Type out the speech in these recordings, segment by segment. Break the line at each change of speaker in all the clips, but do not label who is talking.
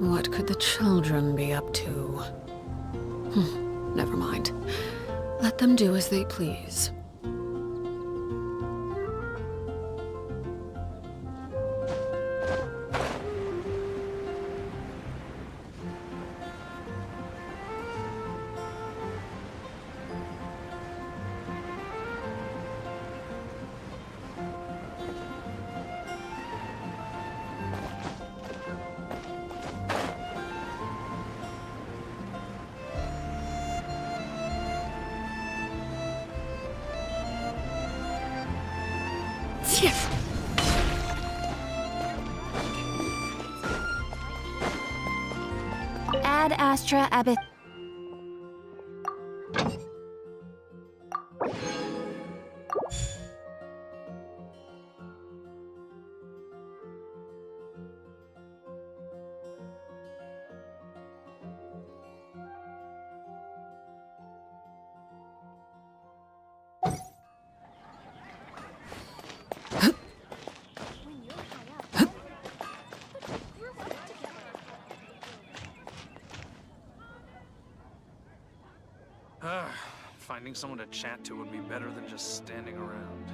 What could the children be up to? Never mind. Let them do as they please.
Ad Astra Abbot.
Finding someone to chat to would be better than just standing around.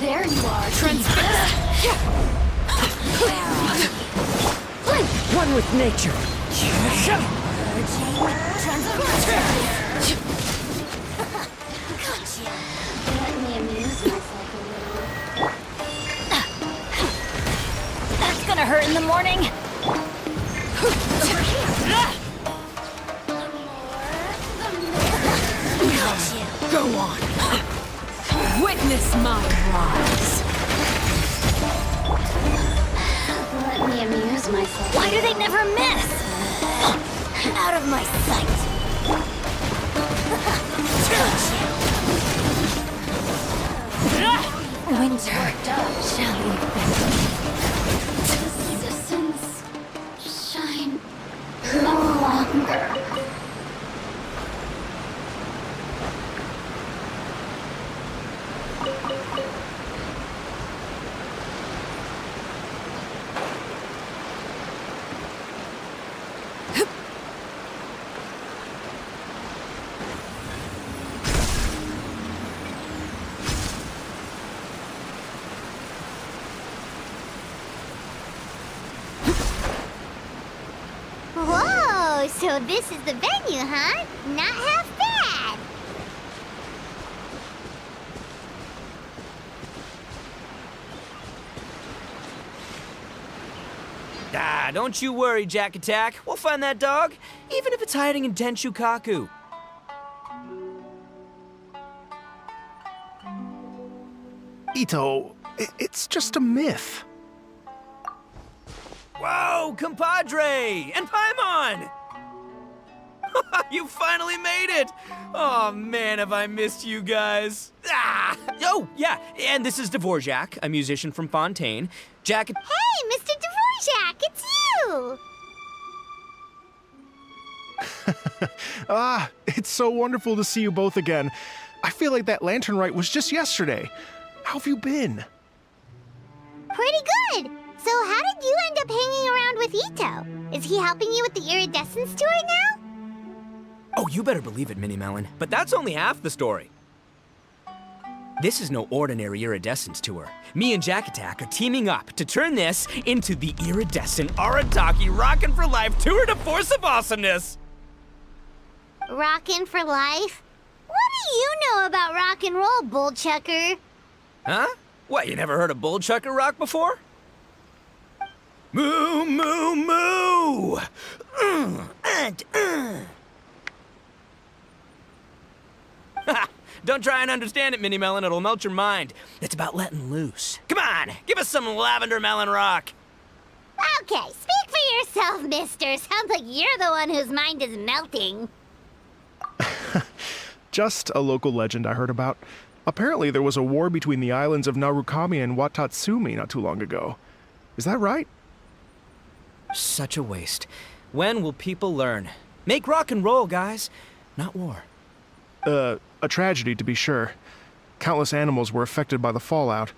There you are,
One with nature.
Let me amuse myself a little. That's gonna hurt in the morning. Over here.
Go on. Witness my rise.
Let me amuse myself. Why do they never miss? Out of my sight. Winter shall be Resistance shine no longer.
Whoa, so this is the venue, huh? Not half bad.
Ah, don't you worry, Jack Attack. We'll find that dog, even if it's hiding in Tenshu Kaku.
Itto, it's just a myth.
Whoa, compadre! And Paimon! You finally made it! Oh man, have I missed you guys. Ah! Oh, yeah, and this is Dvorak, a musician from Fontaine. Jack...
Hey, Mr. Dvorak, it's you!
It's so wonderful to see you both again. I feel like that lantern rite was just yesterday. How have you been?
Pretty good. So how did you end up hanging around with Itto? Is he helping you with the Iridescence tour now?
Oh, you better believe it, Minnie Melon. But that's only half the story. This is no ordinary Iridescence tour. Me and Jack Attack are teaming up to turn this into the iridescent Arataki Rockin' for Life tour de force of awesomeness!
Rockin' for life? What do you know about rock and roll, bullchucker?
Huh? What, you never heard a bull chucker rock before? Moo, moo, moo! Don't try and understand it, Minnie Melon. It'll melt your mind. It's about letting loose. Come on, give us some lavender melon rock.
Okay, speak for yourself, mister. Sounds like you're the one whose mind is melting.
Just a local legend I heard about. Apparently there was a war between the islands of Narukami and Watatsumi not too long ago. Is that right?
Such a waste. When will people learn? Make rock and roll, guys, not war.
A tragedy to be sure. Countless animals were affected by the fallout.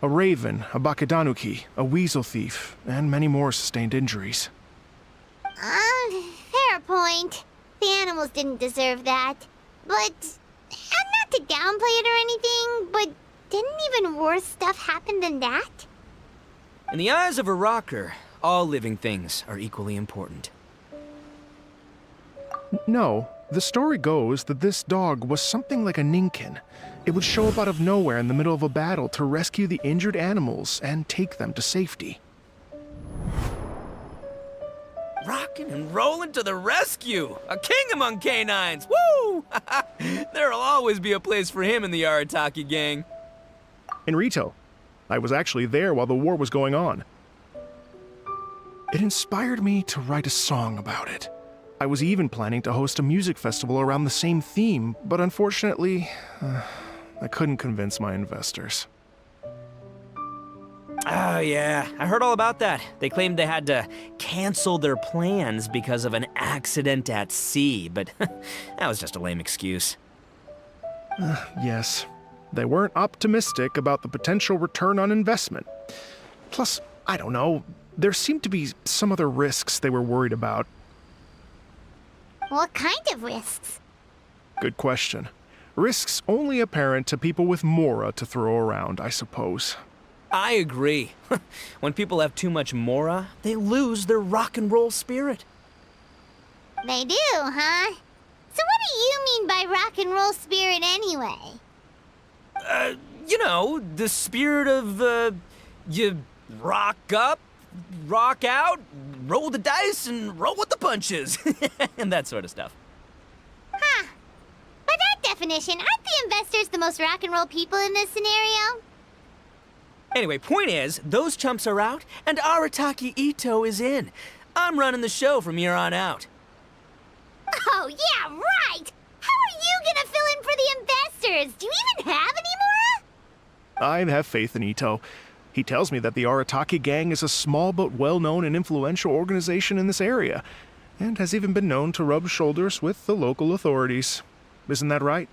A raven, a bakedanuki, a weasel thief, and many more sustained injuries.
Fair point. The animals didn't deserve that. But, and not to downplay it or anything, but didn't even worse stuff happen than that?
In the eyes of a rocker, all living things are equally important.
No, the story goes that this dog was something like a ninkin. It would show up out of nowhere in the middle of a battle to rescue the injured animals and take them to safety.
Rockin' and rollin' to the rescue! A king among canines! Woo! There'll always be a place for him in the Arataki gang.
In Rito, I was actually there while the war was going on. It inspired me to write a song about it. I was even planning to host a music festival around the same theme, but unfortunately, I couldn't convince my investors.
Oh yeah, I heard all about that. They claimed they had to cancel their plans because of an accident at sea, but that was just a lame excuse.
Yes, they weren't optimistic about the potential return on investment. Plus, I don't know, there seemed to be some other risks they were worried about.
What kind of risks?
Good question. Risks only apparent to people with mora to throw around, I suppose.
I agree. When people have too much mora, they lose their rock and roll spirit.
They do, huh? So what do you mean by rock and roll spirit anyway?
You know, the spirit of, you rock up, rock out, roll the dice, and roll with the punches. And that sort of stuff.
Huh. By that definition, aren't the investors the most rock and roll people in this scenario?
Anyway, point is, those chumps are out, and Arataki Itto is in. I'm running the show from here on out.
Oh, yeah, right! How are you gonna fill in for the investors? Do you even have any more?
I have faith in Itto. He tells me that the Arataki gang is a small but well-known and influential organization in this area, and has even been known to rub shoulders with the local authorities. Isn't that right?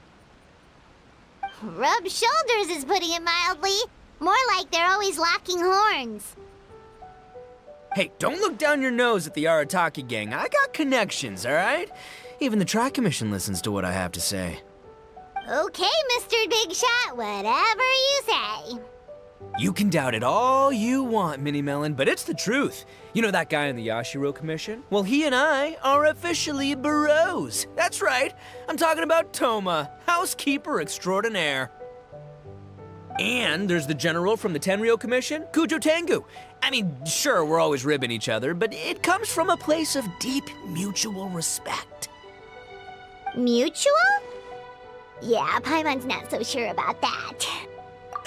Rub shoulders is putting it mildly. More like they're always locking horns.
Hey, don't look down your nose at the Arataki gang. I got connections, all right? Even the Tri Commission listens to what I have to say.
Okay, Mr. Big Shot, whatever you say.
You can doubt it all you want, Minnie Melon, but it's the truth. You know that guy in the Yashiro Commission? Well, he and I are officially bros. That's right. I'm talking about Toma, housekeeper extraordinaire. And there's the general from the Tenryo Commission, Kujo Tengu. I mean, sure, we're always ribbing each other, but it comes from a place of deep mutual respect.
Mutual? Yeah, Paimon's not so sure about that.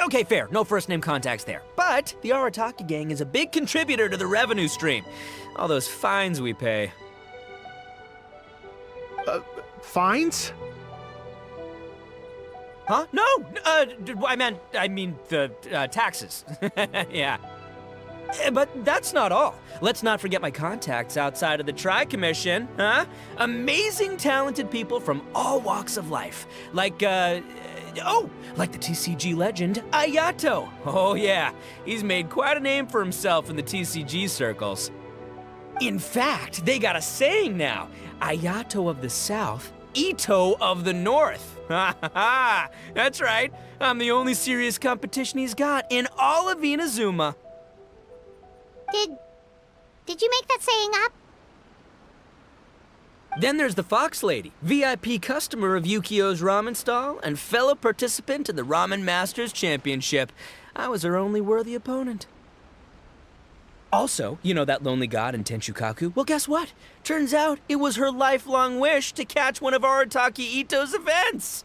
Okay, fair. No first-name contacts there. But the Arataki gang is a big contributor to the revenue stream. All those fines we pay.
Fines?
Huh? No! I mean the taxes. Yeah. But that's not all. Let's not forget my contacts outside of the Tri-Commission, huh? Amazing, talented people from all walks of life. Like the TCG legend, Ayato. Oh yeah, he's made quite a name for himself in the TCG circles. In fact, they got a saying now, Ayato of the South, Itto of the North. Ha ha ha! That's right, I'm the only serious competition he's got in all of Inazuma.
Did you make that saying up?
Then there's the Fox Lady, VIP customer of Yukio's ramen stall and fellow participant in the Ramen Masters Championship. I was her only worthy opponent. Also, you know that lonely god in Kaku? Well, guess what? Turns out it was her lifelong wish to catch one of Arataki Itto's events.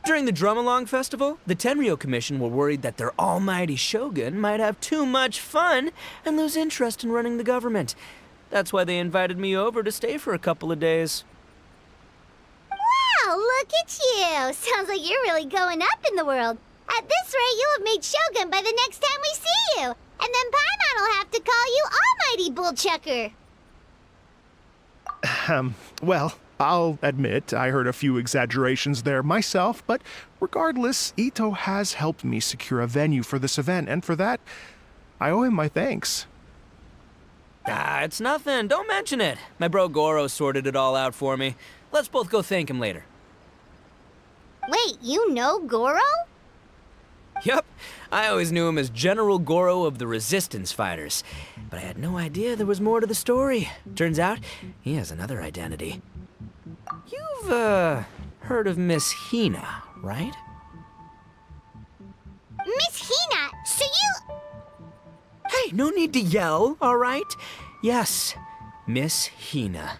During the Drum-Along Festival, the Tenryou Commission were worried that their almighty shogun might have too much fun and lose interest in running the government. That's why they invited me over to stay for a couple of days.
Wow, look at you! Sounds like you're really going up in the world. At this rate, you'll have made shogun by the next time we see you. And then Paimon will have to call you Almighty Bullchucker.
Well, I'll admit I heard a few exaggerations there myself, but regardless, Itto has helped me secure a venue for this event, and for that, I owe him my thanks.
It's nothing. Don't mention it. My bro Goro sorted it all out for me. Let's both go thank him later.
Wait, you know Goro?
Yup. I always knew him as General Goro of the Resistance Fighters. But I had no idea there was more to the story. Turns out, he has another identity. You've, heard of Miss Hina, right?
Miss Hina, so you...
Hey, no need to yell, all right? Yes, Miss Hina.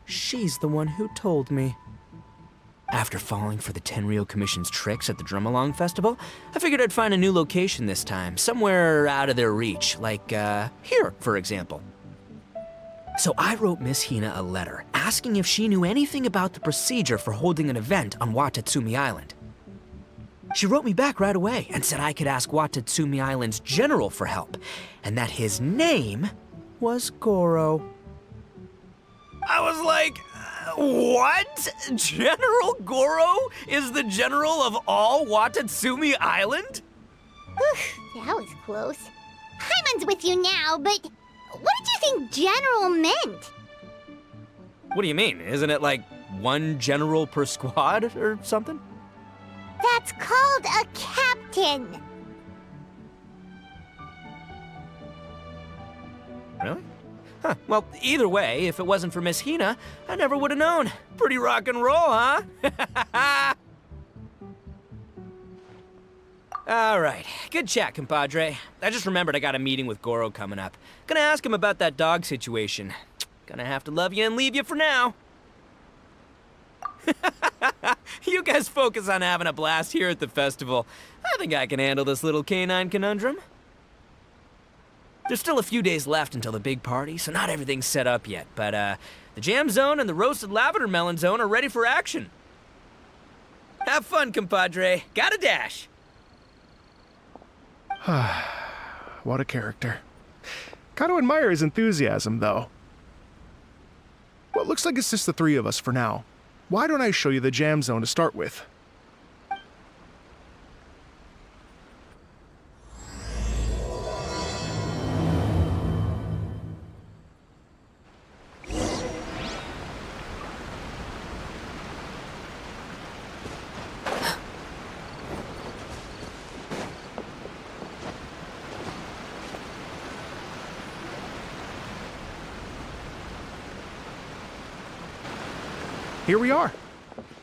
She's the one who told me. After falling for the Tenryou Commission's tricks at the Drum-Along Festival, I figured I'd find a new location this time, somewhere out of their reach, like, here, for example. So I wrote Miss Hina a letter, asking if she knew anything about the procedure for holding an event on Watatsumi Island. She wrote me back right away and said I could ask Watatsumi Island's general for help, and that his name was Goro. I was like, what? General Goro is the general of all Watatsumi Island?
That was close. Paimon's with you now, but what did you think general meant?
What do you mean? Isn't it like one general per squad or something?
That's called a captain.
Really? Huh. Well, either way, if it wasn't for Miss Hina, I never would have known. Pretty rock and roll, huh? All right. Good chat, compadre. I just remembered I got a meeting with Goro coming up. Gonna ask him about that dog situation. Gonna have to love you and leave you for now. You guys focus on having a blast here at the festival. I think I can handle this little canine conundrum. There's still a few days left until the big party, so not everything's set up yet, but the jam zone and the roasted lavender melon zone are ready for action. Have fun, compadre. Gotta dash.
What a character. Gotta admire his enthusiasm, though. Well, it looks like it's just the three of us for now. Why don't I show you the jam zone to start with? Here we are.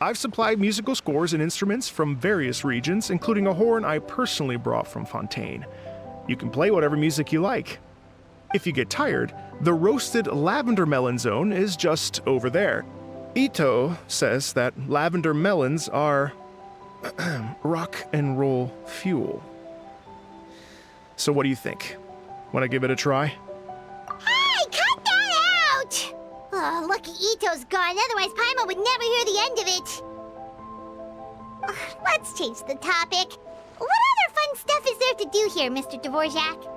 I've supplied musical scores and instruments from various regions, including a horn I personally brought from Fontaine. You can play whatever music you like. If you get tired, the roasted lavender melon zone is just over there. Itto says that lavender melons are rock and roll fuel. So what do you think? Want to give it a try?
Hey, cut that out! Oh, lucky Itto's gone, otherwise Paimon would never hear the end of it. Let's change the topic. What other fun stuff is there to do here, Mr. Dvorak?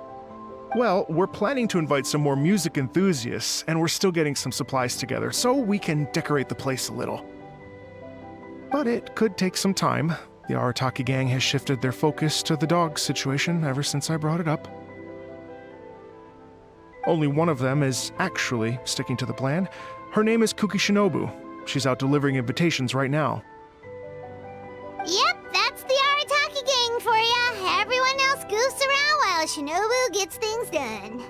Well, we're planning to invite some more music enthusiasts, and we're still getting some supplies together so we can decorate the place a little. But it could take some time. The Arataki gang has shifted their focus to the dog situation ever since I brought it up. Only one of them is actually sticking to the plan. Her name is Kuki Shinobu. She's out delivering invitations right now.
Yep, that's the Arataki gang for ya. Everyone else goofs around while Shinobu gets things done.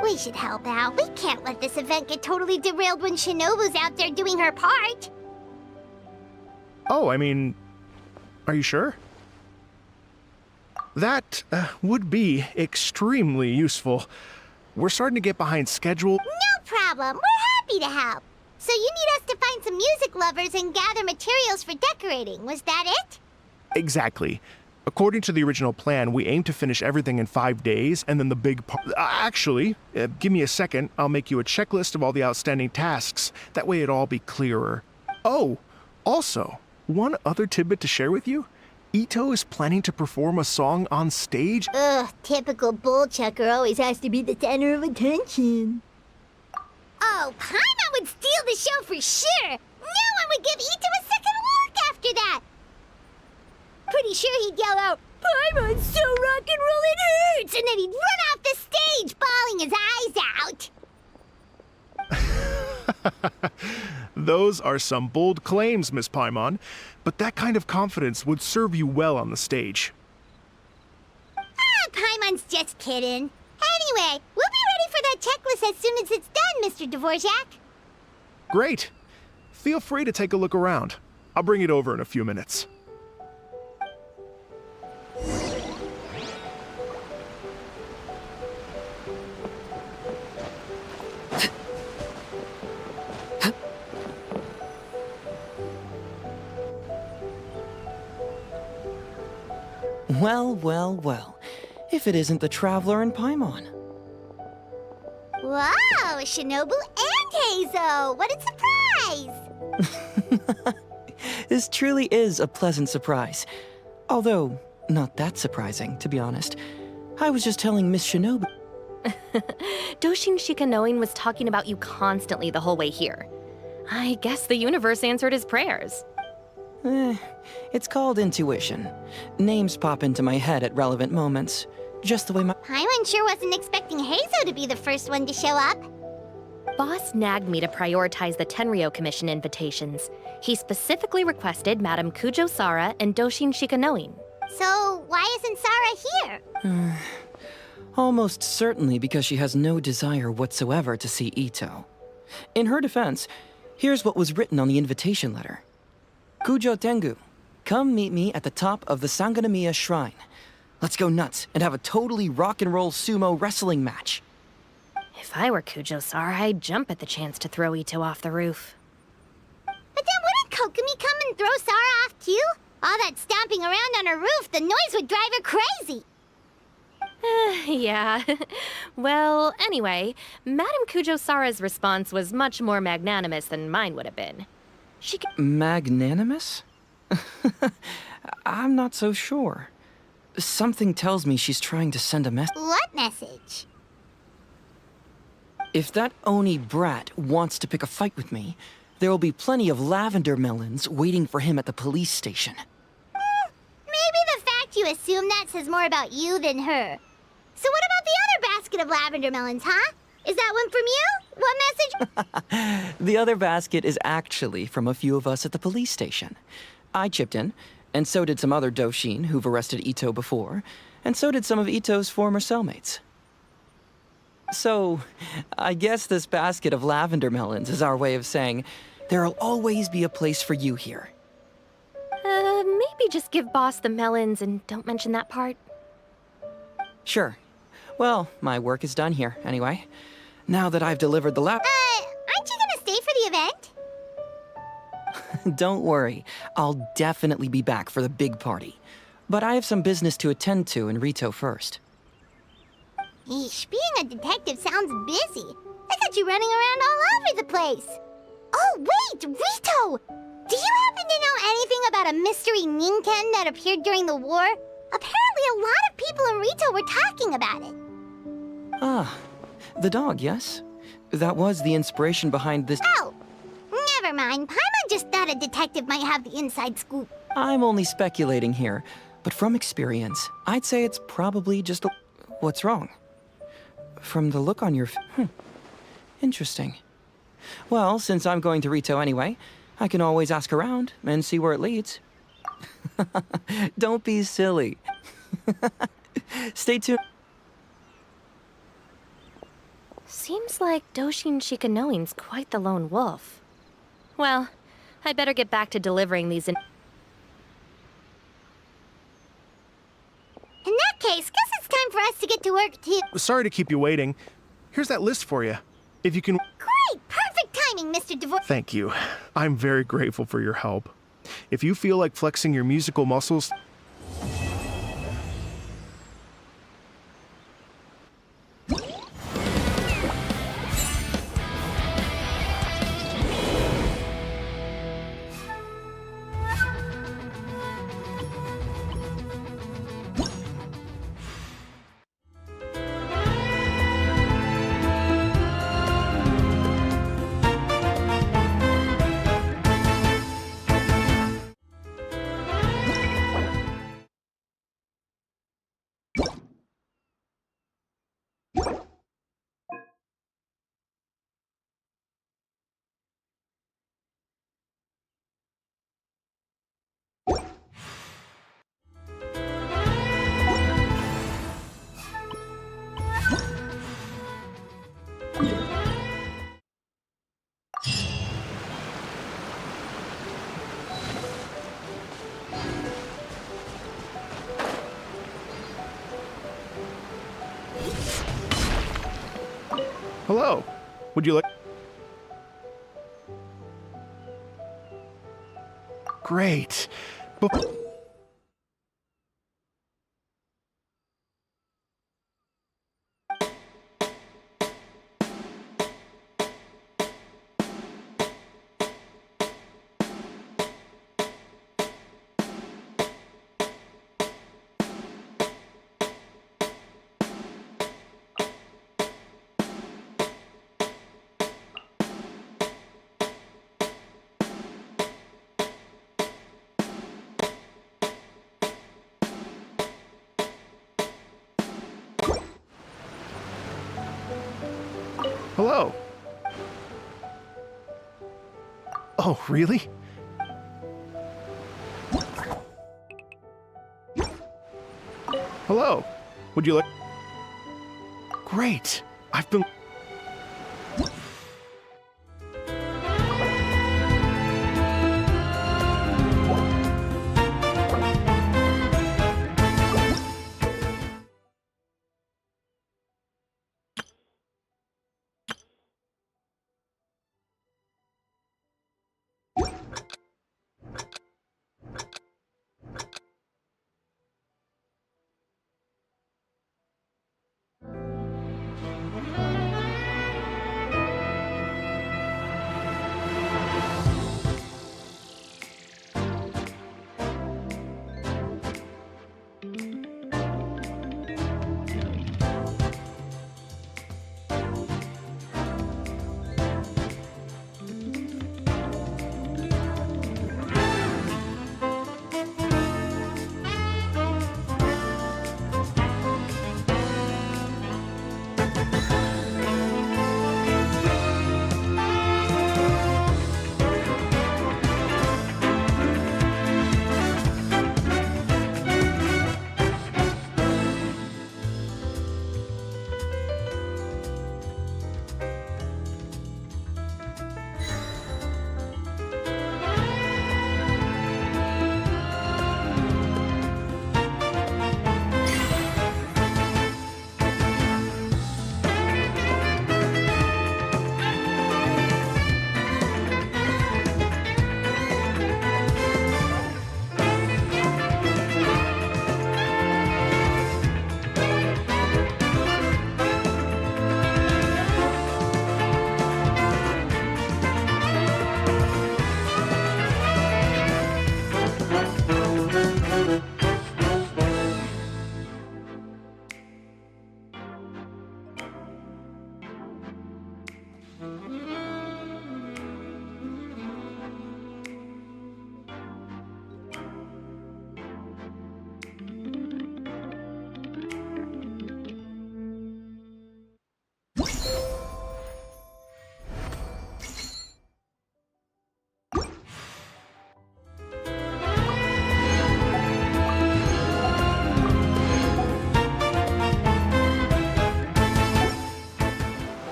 We should help out. We can't let this event get totally derailed when Shinobu's out there doing her part.
Oh, I mean, are you sure? That would be extremely useful. We're starting to get behind schedule.
No problem. We're happy to help. So you need us to find some music lovers and gather materials for decorating. Was that it?
Exactly. According to the original plan, we aim to finish everything in 5 days, and then the big part... Actually, give me a second. I'll make you a checklist of all the outstanding tasks. That way it'll all be clearer. Oh, also, one other tidbit to share with you. Itto is planning to perform a song on stage.
Ugh, typical bullchucker always has to be the center of attention. Oh, Paimon would steal the show for sure! No one would give Itto a second look after that! Pretty sure he'd yell out, "Paimon's so rock and roll it hurts!" And then he'd run off the stage, bawling his eyes out!
Those are some bold claims, Miss Paimon, but that kind of confidence would serve you well on the stage.
Ah, Paimon's just kidding. Anyway, we'll be ready for that checklist as soon as it's done, Mr. Dvorak.
Great. Feel free to take a look around. I'll bring it over in a few minutes.
Well, well, well. If it isn't the Traveler and Paimon.
Wow, Shinobu and Heizo! What a surprise!
This truly is a pleasant surprise. Although, not that surprising, to be honest. I was just telling Miss Shinobu.
Doshin Shikanoin was talking about you constantly the whole way here. I guess the universe answered his prayers.
It's called intuition. Names pop into my head at relevant moments. Just the way my...
Paimon sure wasn't expecting Heizo to be the first one to show up.
Boss nagged me to prioritize the Tenryo Commission invitations. He specifically requested Madame Kujo Sara and Doshin Shikanoin.
So, why isn't Sara here?
Almost certainly because she has no desire whatsoever to see Itto. In her defense, here's what was written on the invitation letter. Kujo Tengu, come meet me at the top of the Sanganamiya Shrine. Let's go nuts and have a totally rock and roll sumo wrestling match.
If I were Kujo Sara, I'd jump at the chance to throw Itto off the roof.
But then wouldn't Kokomi come and throw Sara off too? All that stomping around on her roof, the noise would drive her crazy.
Yeah. Well, anyway, Madame Kujo Sara's response was much more magnanimous than mine would have been. She
Magnanimous? I'm not so sure. Something tells me she's trying to send a message.
What message?
If that Oni brat wants to pick a fight with me, there will be plenty of lavender melons waiting for him at the police station.
Maybe the fact you assume that says more about you than her. So what about the other basket of lavender melons, huh? Is that one from you? What message?
The other basket is actually from a few of us at the police station. I chipped in, and so did some other Doshin who've arrested Itto before, and so did some of Itto's former cellmates. So, I guess this basket of lavender melons is our way of saying, there'll always be a place for you here.
Maybe just give Boss the melons and don't mention that part.
Sure. Well, my work is done here, anyway. Now that I've delivered the
aren't you gonna stay for the event?
Don't worry, I'll definitely be back for the big party. But I have some business to attend to in Rito first.
Eesh, being a detective sounds busy. I got you running around all over the place. Oh, wait, Rito! Do you happen to know anything about a mystery Ninken that appeared during the war? Apparently a lot of people in Rito were talking about it.
Ah, the dog, yes? That was the inspiration behind this.
Oh, never mind. Paimon just thought a detective might have the inside scoop.
I'm only speculating here, but from experience, I'd say it's probably just a... What's wrong? From the look on your... Interesting. Well, since I'm going to Rito anyway, I can always ask around and see where it leads. Don't be silly. Stay tuned.
Seems like Doshin Shikanoin's quite the lone wolf. Well, I'd better get back to delivering these in
that case, guess it's time for us to get to work too.
Sorry to keep you waiting. Here's that list for you. If you can...
Great! Perfect timing, Mr. Devor.
Thank you. I'm very grateful for your help. If you feel like flexing your musical muscles... Hello. Would you like... Great. Hello. Oh, really? Hello. Would you like... Great. I've been...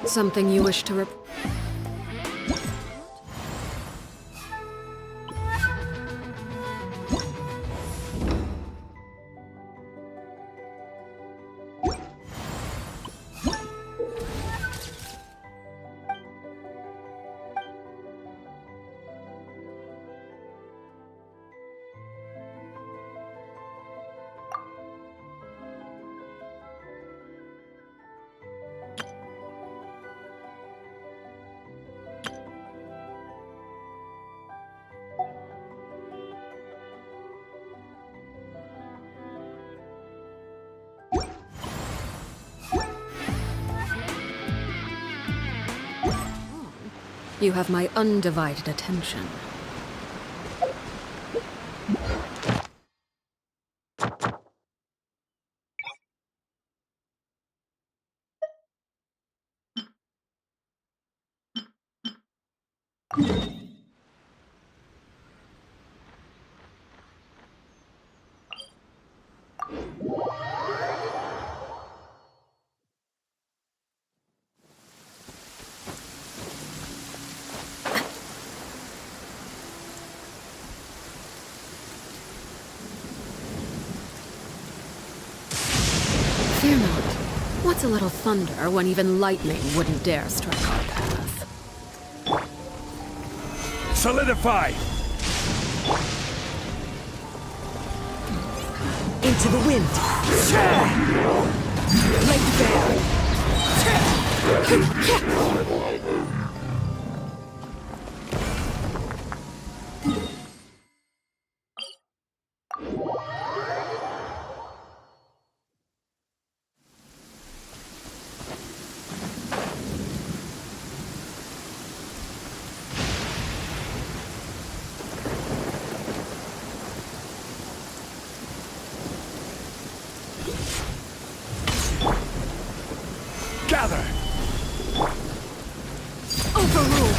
Something you wish to You have my undivided attention. Fear not. What's a little thunder when even lightning wouldn't dare strike our path?
Solidify!
Into the wind. Lay
Gather!
Overruled.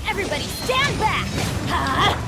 Everybody stand back! Huh?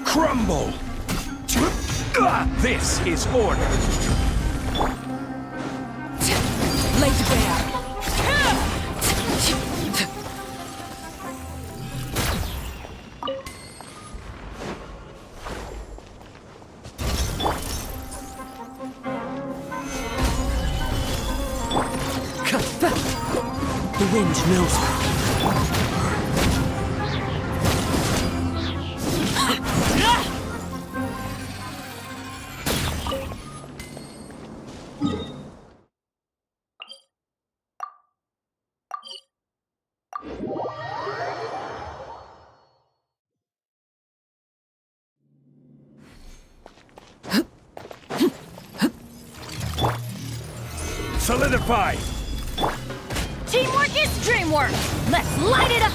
Crumble! This is order!
Lay bare. The wind knows me.
Solidify!
Teamwork is dreamwork! Let's light it up!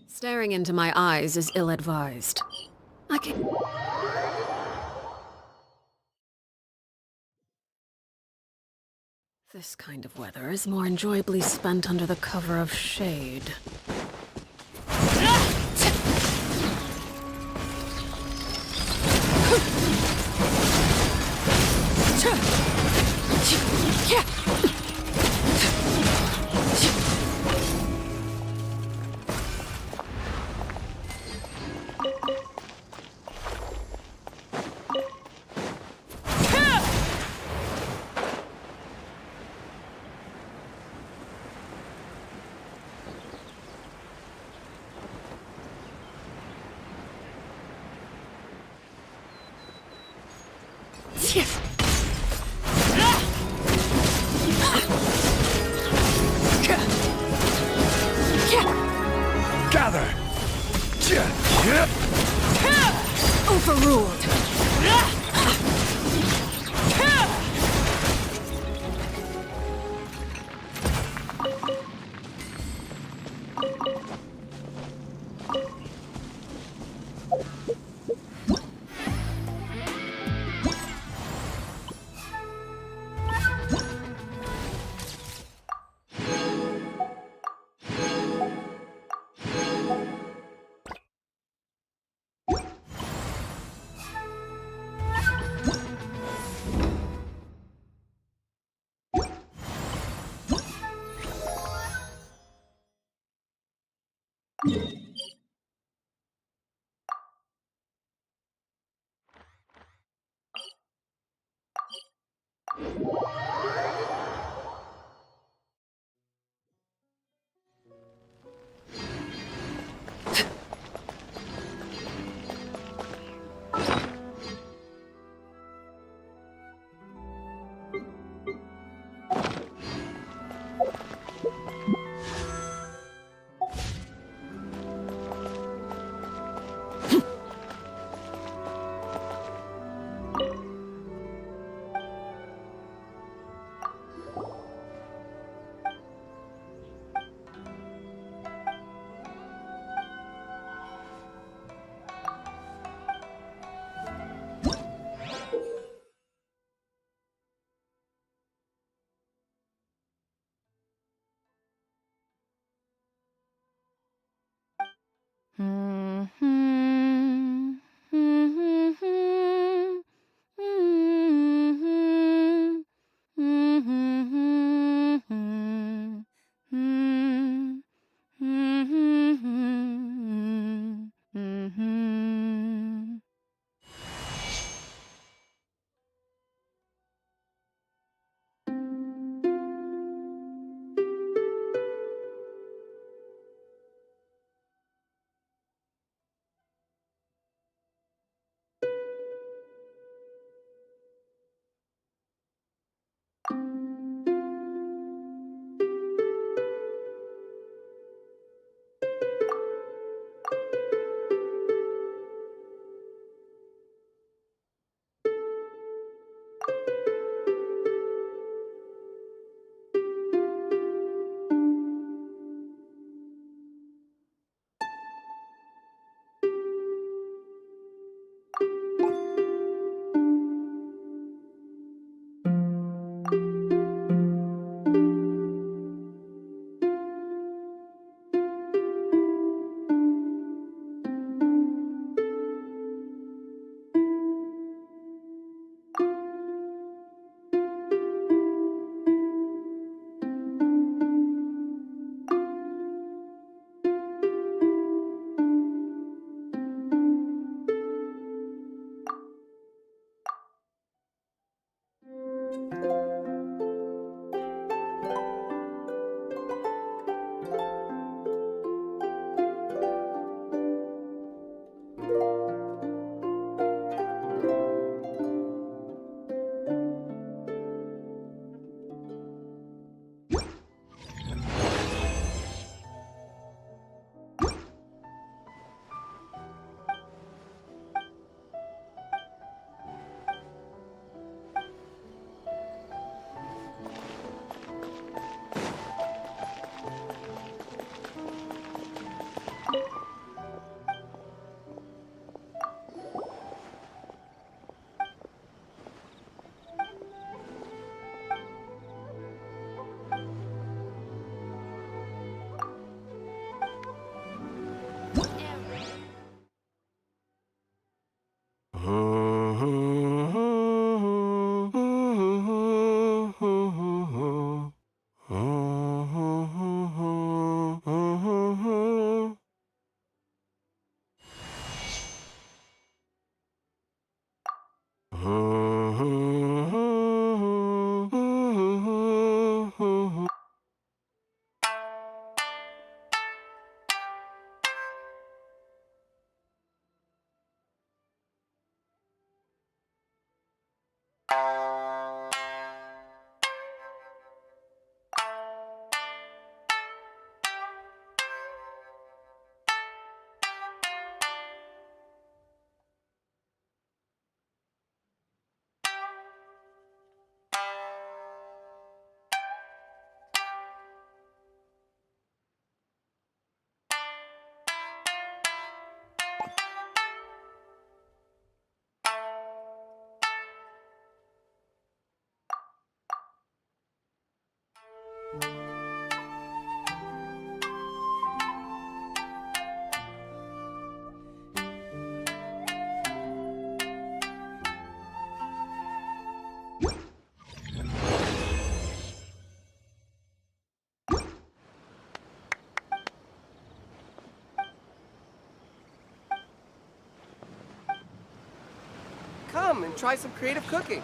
Staring into my eyes is ill-advised. I can... This kind of weather is more enjoyably spent under the cover of shade.
Gather!
Overruled.
Come and try some creative cooking.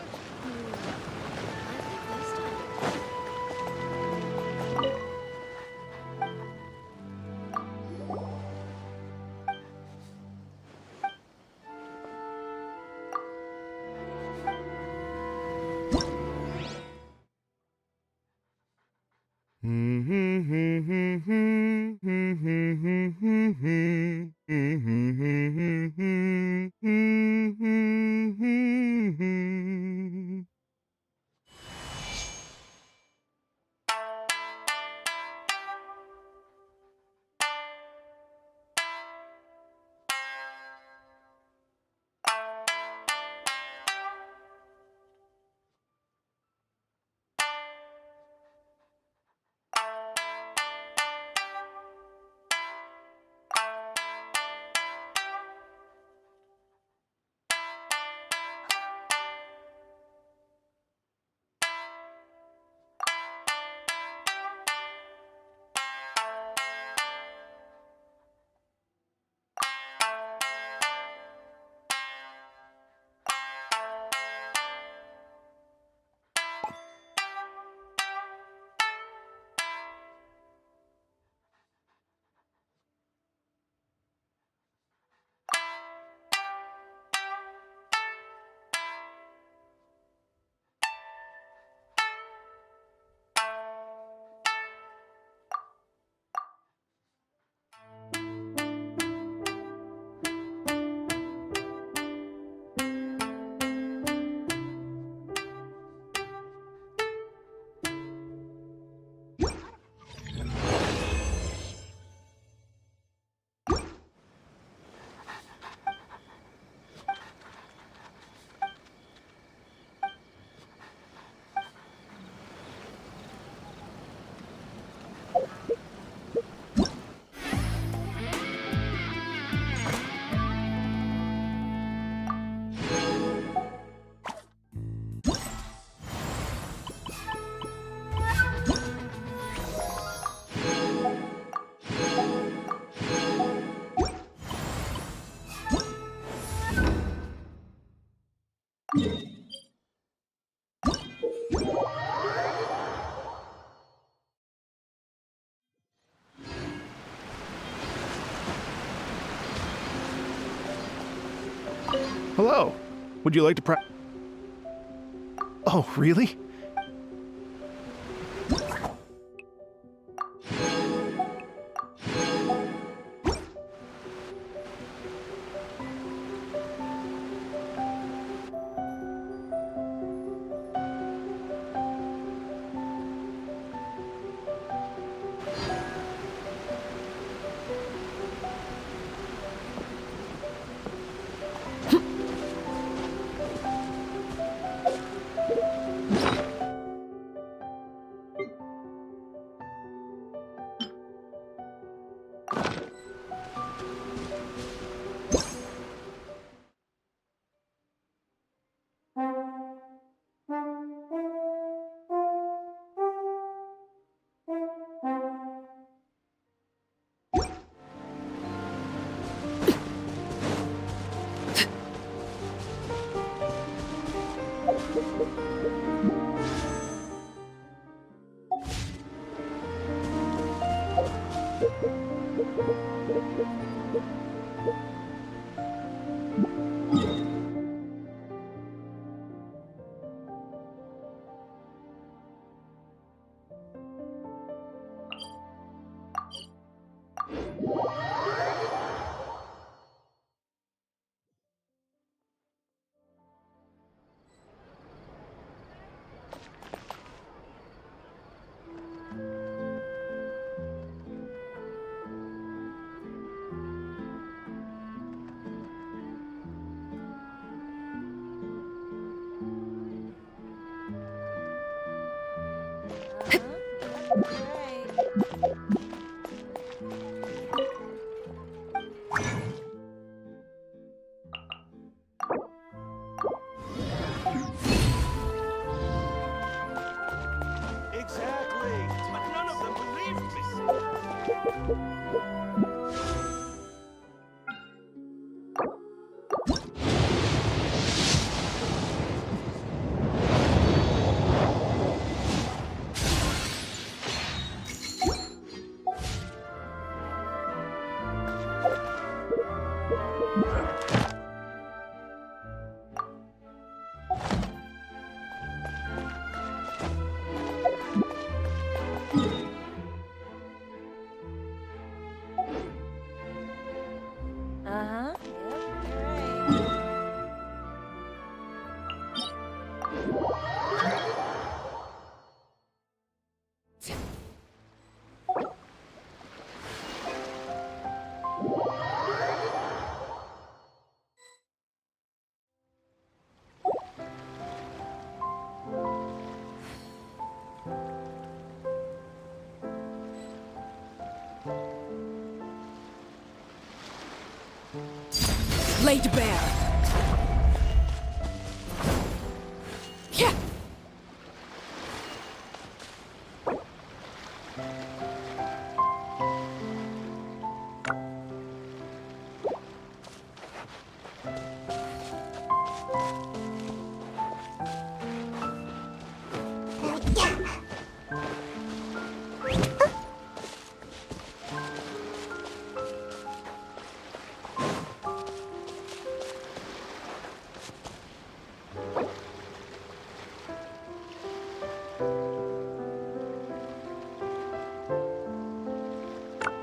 Hello. Would you like to Oh, really?
Laid bare. Yeah.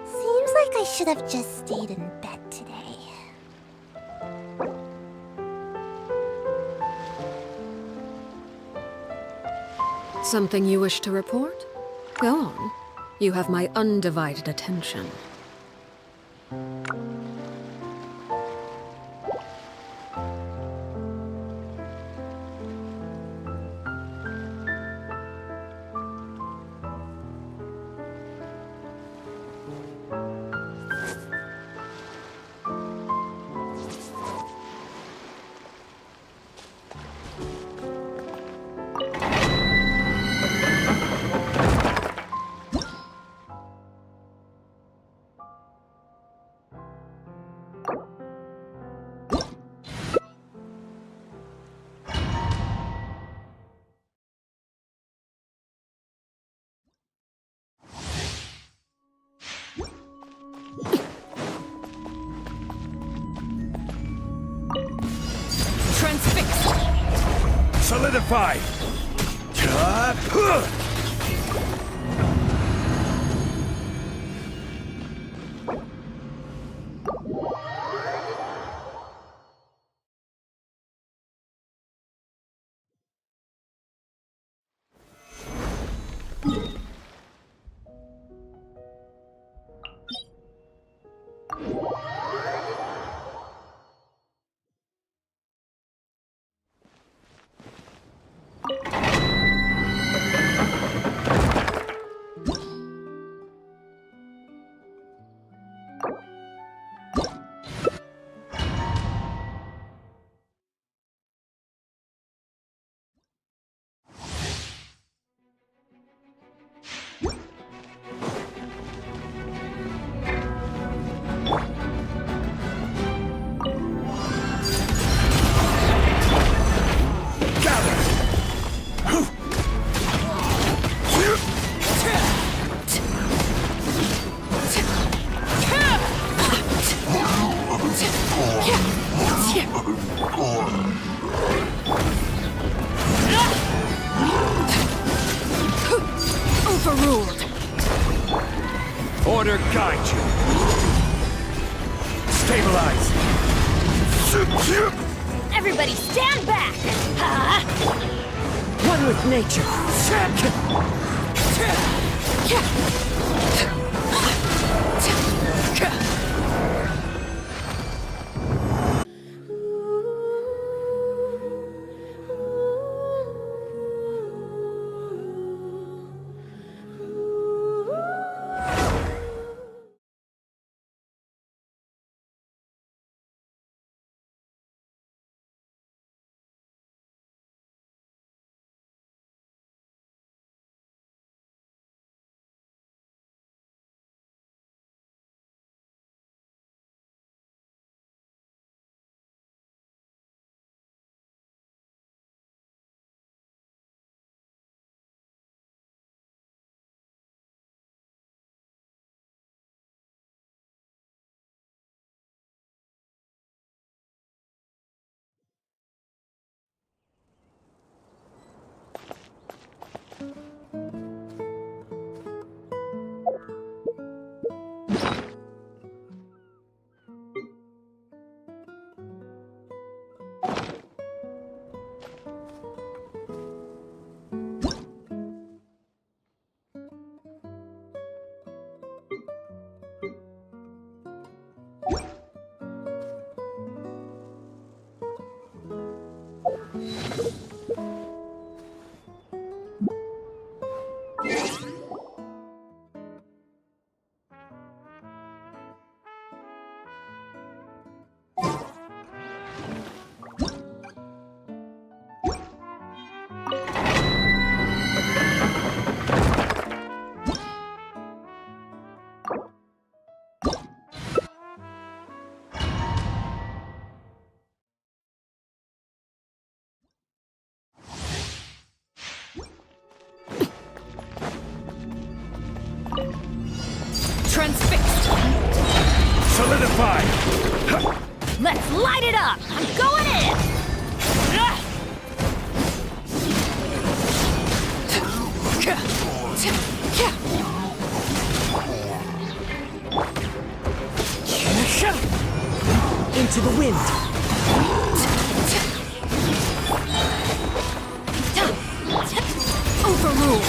Seems like I should have just stayed in bed today.
Something you wish to report? Go on. You have my undivided attention.
Transfixed.
Solidify!
Overruled.
Order guide you. Stabilize.
Everybody stand back!
One with nature.
Transfixed.
Solidify!
Let's light it up! I'm going in!
Into the wind.
Overruled.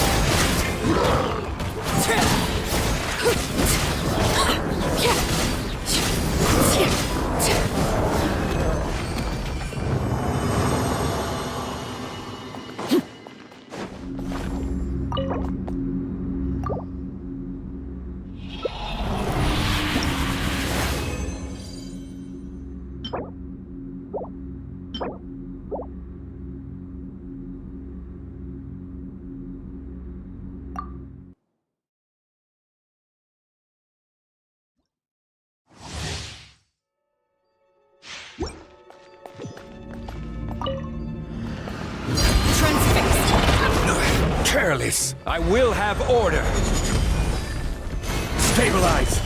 Careless! I will have order! Stabilize!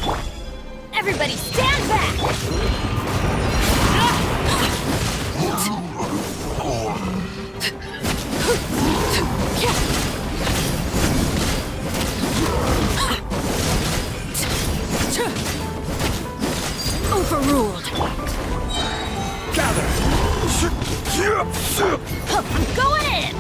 Everybody stand back!
Overruled.
Gather!
I'm going in!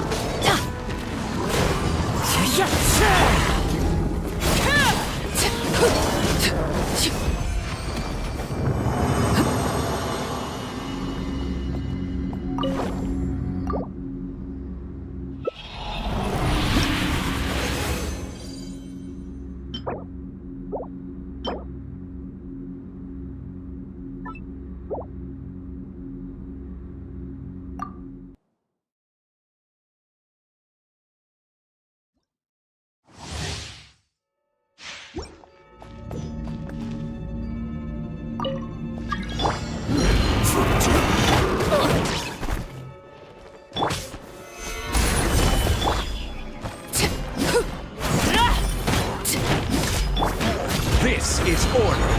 This is order!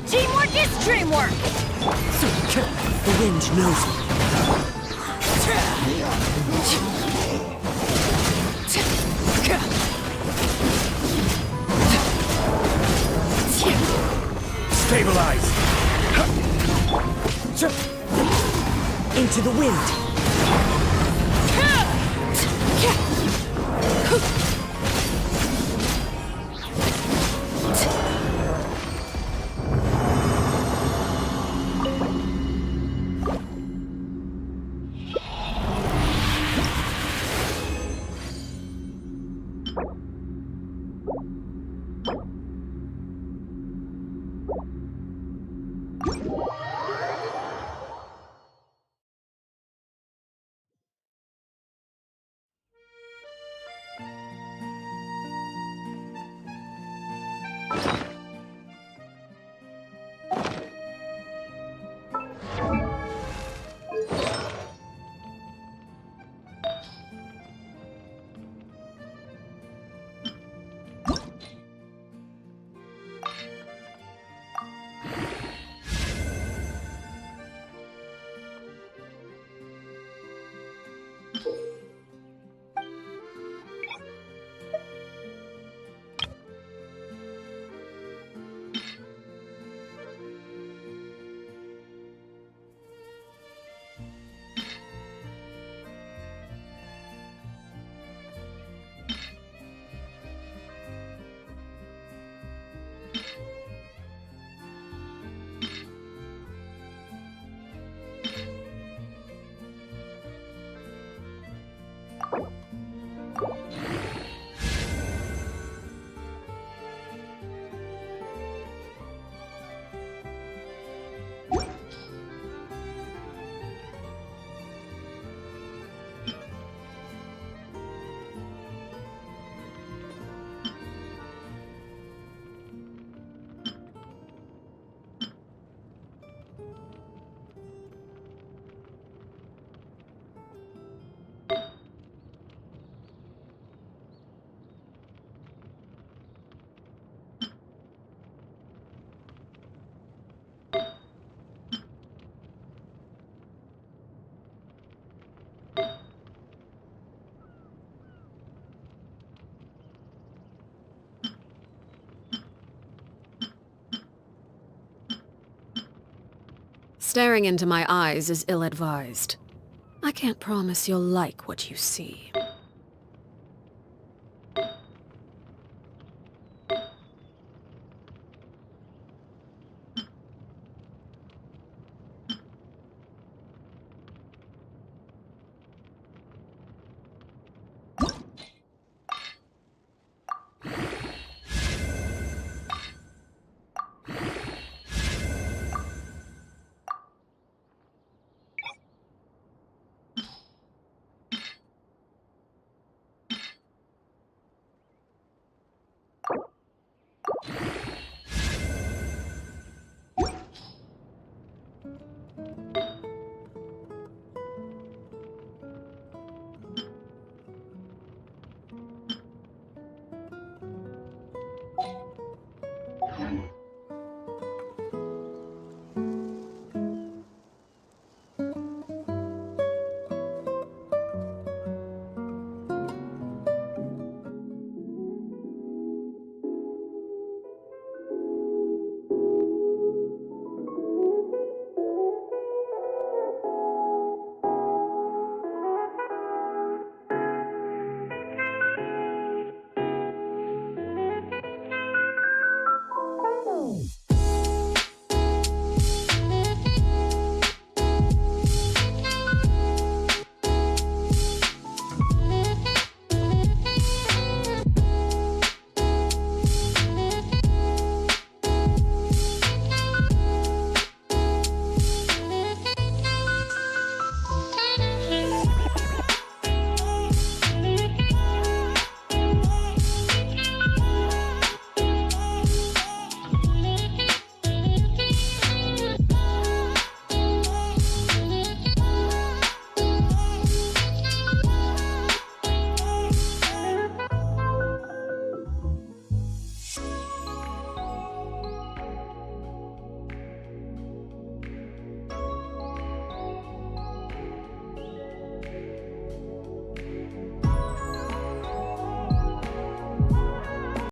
Teamwork is dreamwork!
The wind knows me.
Stabilize!
Into the wind.
Staring into my eyes is ill-advised. I can't promise you'll like what you see.